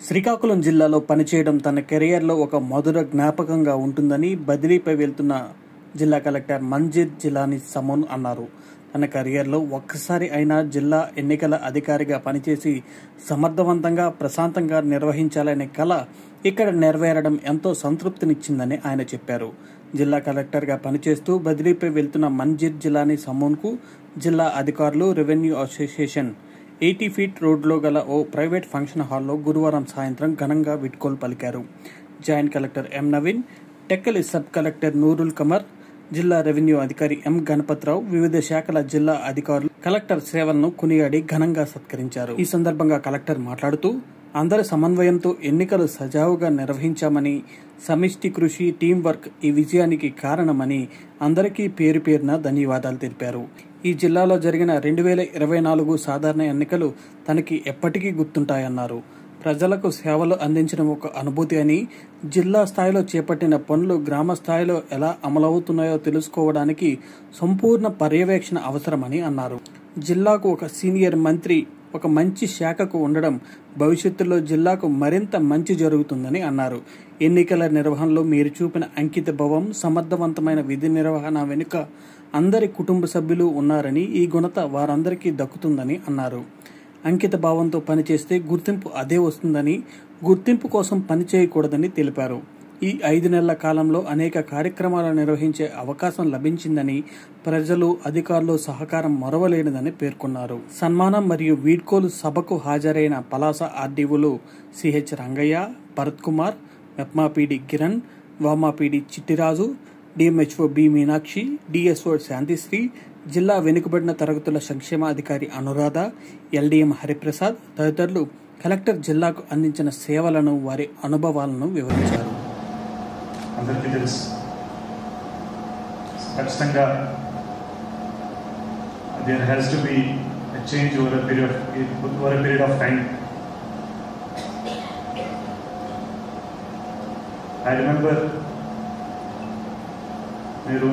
శ్రీకాకుళం జిల్లాలో పనిచేయడం తన కెరియర్లో ఒక మధుర జ్ఞాపకంగా ఉంటుందని బదిలీపై వెళ్తున్న జిల్లా కలెక్టర్ మంజీర్ జిలానీ సమోన్ అన్నారు. తన కెరియర్లో ఒక్కసారి అయినా జిల్లా ఎన్నికల అధికారిగా పనిచేసి సమర్థవంతంగా ప్రశాంతంగా నిర్వహించాలనే కల ఇక్కడ నెరవేరడం ఎంతో సంతృప్తినిచ్చిందని ఆయన చెప్పారు. జిల్లా కలెక్టర్గా పనిచేస్తూ బదిలీపై వెళ్తున్న మంజీర్ జిలానీ సమోన్కు జిల్లా అధికారులు, రెవెన్యూ అసోసియేషన్ 80 ఫీట్ రోడ్లో గల ఓ ప్రైవేట్ ఫంక్షన్ హాల్లో గురువారం సాయంత్రం ఘనంగా వీడ్కోలు పలికారు. Joint collector M Naveen, Tekkali sub collector Noorul Qamar, జిల్లా రెవెన్యూ అధికారి ఎం గణపతిరావు, వివిధ శాఖల జిల్లా అధికారులు కలెక్టర్ సేవలను కొనియాడి ఘనంగా సత్కరించారు. ఈ సందర్భంగా కలెక్టర్ మాట్లాడుతూ, అందరి సమన్వయంతో ఎన్నికలు సజావుగా నిర్వహించామని, సమిష్టి కృషి, టీం వర్క్ ఈ విజయానికి కారణమని అందరికీ పేరు పేరున ధన్యవాదాలు తెలిపారు. ఈ జిల్లాలో జరిగిన 2024 సాధారణ ఎన్నికలు తనకి ఎప్పటికీ గుర్తుంటాయన్నారు. ప్రజలకు సేవలు అందించడం ఒక అనుభూతి అని, జిల్లా స్థాయిలో చేపట్టిన పనులు గ్రామ స్థాయిలో ఎలా అమలవుతున్నాయో తెలుసుకోవడానికి సంపూర్ణ పర్యవేక్షణ అవసరమని అన్నారు. జిల్లాకు ఒక సీనియర్ మంత్రి, ఒక మంచి శాఖకు ఉండడం భవిష్యత్తులో జిల్లాకు మరింత మంచి జరుగుతుందని అన్నారు. ఎన్నికల నిర్వహణలో మీరు చూపిన అంకిత భావం, సమర్థవంతమైన విధి నిర్వహణ వెనుక అందరి కుటుంబ సభ్యులు ఉన్నారని, ఈ ఘనత వారందరికీ దక్కుతుందని అన్నారు. అంకిత భావంతో పనిచేస్తే గుర్తింపు అదే వస్తుందని, గుర్తింపు కోసం పనిచేయకూడదని తెలిపారు. ఈ 5 నెలల కాలంలో అనేక కార్యక్రమాలు నిర్వహించే అవకాశం లభించిందని, ప్రజలు, అధికారులు సహకారం మరవలేనిదని పేర్కొన్నారు. సన్మానం మరియు వీడ్కోలు సభకు హాజరైన పలాస ఆర్డీఓలు సిహెచ్ రంగయ్య, భరత్ కుమార్, మెప్మాపీడి కిరణ్, వామాపీడి Chittiraju, DMHO B Meenakshi, DSO Shanthisri, జిల్లా వెనుకబడిన తరగతుల సంక్షేమ అధికారి అనురాధ, ఎల్డీఎం హరిప్రసాద్ తదితరులు కలెక్టర్ జిల్లాకు అందించిన సేవలను, వారి అనుభవాలను వివరించారు. అందరికీ తెలుసు, ఖచ్చితంగా there has to be a change over a period of time. I remember మీరు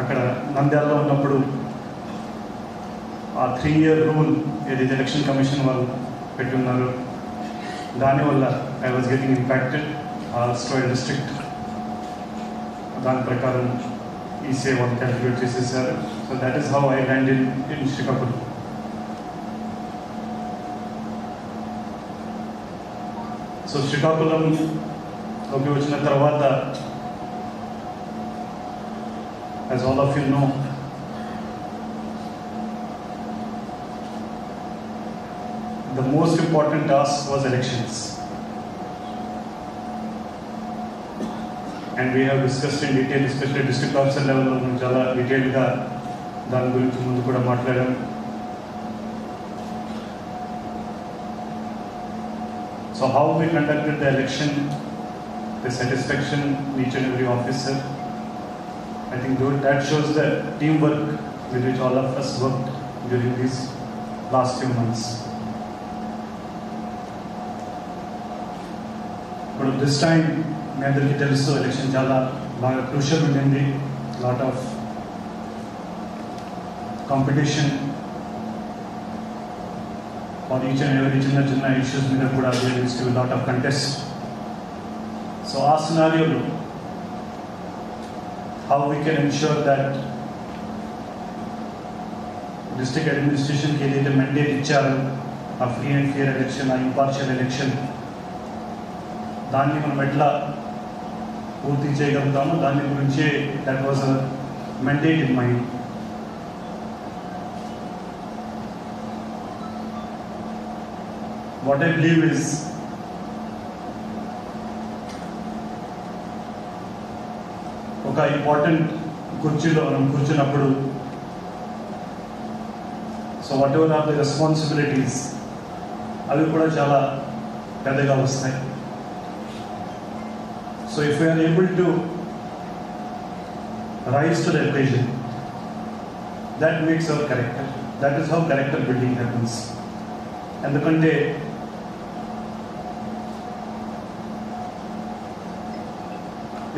అక్కడ నంద్యాలలో ఉన్నప్పుడు ఆ 3-year రూల్ ఏదైతే ఎలక్షన్ కమిషన్ వాళ్ళు పెట్టి ఉన్నారు, దానివల్ల I was getting impacted. Store district దాని ప్రకారం ఈ సేవ క్యాలిక్యులేట్ చేసేసారు. So that is how I land in Srikakulam. So శ్రీకాకుళంలోకి వచ్చిన తర్వాత, as all of you know, the most important task was elections, and we have discussed in detail, especially district officer level lo chala detailed ga dan gurinchi mundu kuda maatladam. So how we conducted the election, the satisfaction each and every officer, I think that shows the teamwork with which all of us worked during these last few months. But this time, మీ అందరికీ తెలుసు, election చాలా బాగా crucial ఉండింది. Lot of competition for each and every చిన్న చిన్న issues మీద కూడా lot of contest. So ఆ సినారియోలో how we can ensure that district administration ke liye mandate icharu a free and fair election, a impartial election, danni manam etla పూర్తి చేయగలుగుతాము, దాని గురించి that was a mandate in mind. What I believe is ఒక important కుర్చీలో మనం కూర్చున్నప్పుడు, so whatever are the responsibilities అవి కూడా చాలా పెద్దగా వస్తాయి. So if we are able to rise to the occasion, that makes our character. That is how character building happens. ఎందుకంటే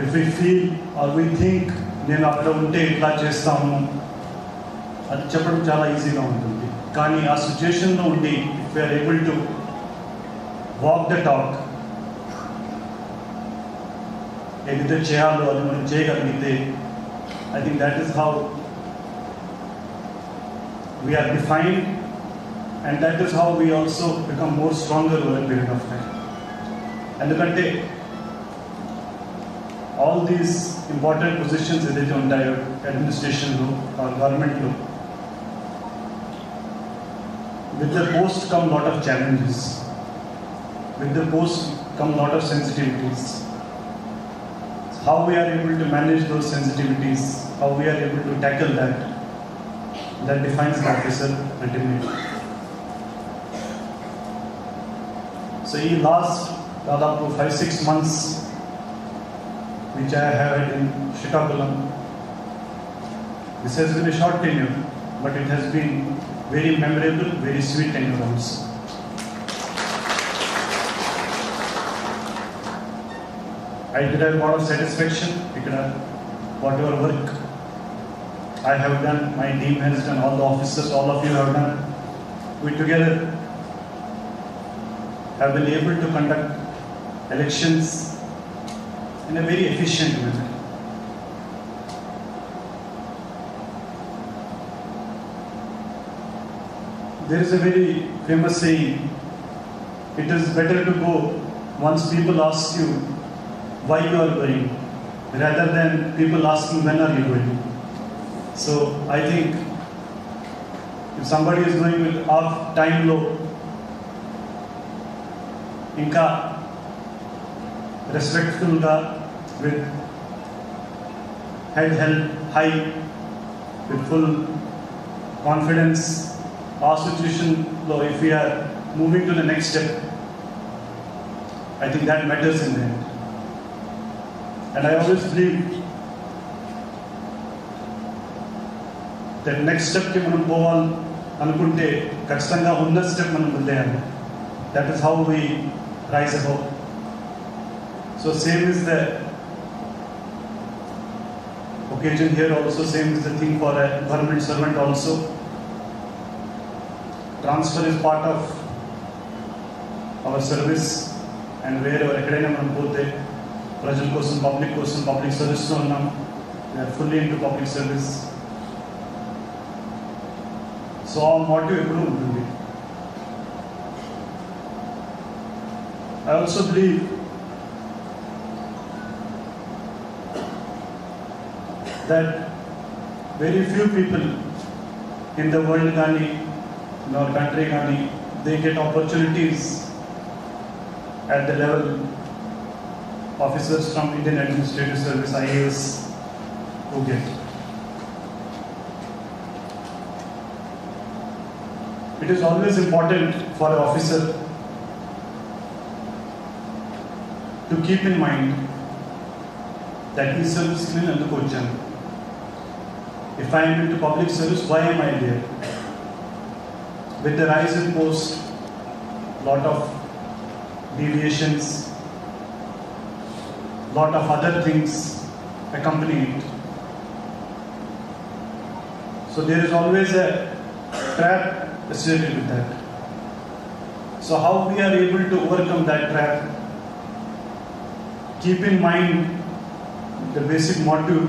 if we feel or we think నేను అక్కడ ఉంటే ఇట్లా చేస్తాము, అది చెప్పడం చాలా ఈజీగా ఉంటుంది. కానీ ఆ సిచ్యుయేషన్లో ఉండి if we are able to walk the talk, ఏదైతే చేయాలో అది మనం చేయగలిగితే I think that is how we are defined, and that is how we also become more stronger over a period of time. ఎందుకంటే all these important positions ఏదైతే ఉంటాయో అడ్మినిస్ట్రేషన్లో are గవర్నమెంట్లో, with the post come lot of challenges, with the post come lot of sensitivities. How we are able to manage those sensitivities, how we are able to tackle that defines the officer ultimately. So in last 5-6 months which I have had in Srikakulam, this has been a short tenure, but it has been very memorable, very sweet tenure also. I did have a lot of satisfaction because whatever work I have done, my team has done, all the officers, all of you have done, we together have been able to conduct elections in a very efficient manner. There is a very famous saying, it is better to go once people ask you why you are going, rather than people asking when are you going. So I think if somebody is going with half time low, inka respectful ga, with head held high, with full confidence, our situation low, if we are moving to the next step, I think that matters in the end. And I always believe that next step ki manam poval anukunte kachithanga unna step manam velleyali. That is how we rise above. So same is the occasion here also, same is the thing for a government servant also. Transfer is part of our service, and wherever ekkadaina manam pothe ప్రజల కోసం, public సర్వీస్లో ఉన్నాం. We are fully into public service. So ఆ motive ఎప్పుడూ ఉంటుంది. I also believe that very few people in the world కానీ, in our country కానీ, they get opportunities at the level officers from Indian Administrative Service IAS who get. It is always important for an officer to keep in mind that he serves in another question. If I am into public service, why am I there? With the rise in post, lot of deviations, lot of other things accompany it. So there is always a trap associated with that. So how we are able to overcome that trap? Keep in mind the basic motive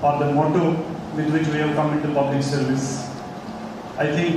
or the motto with which we have come into public service. I think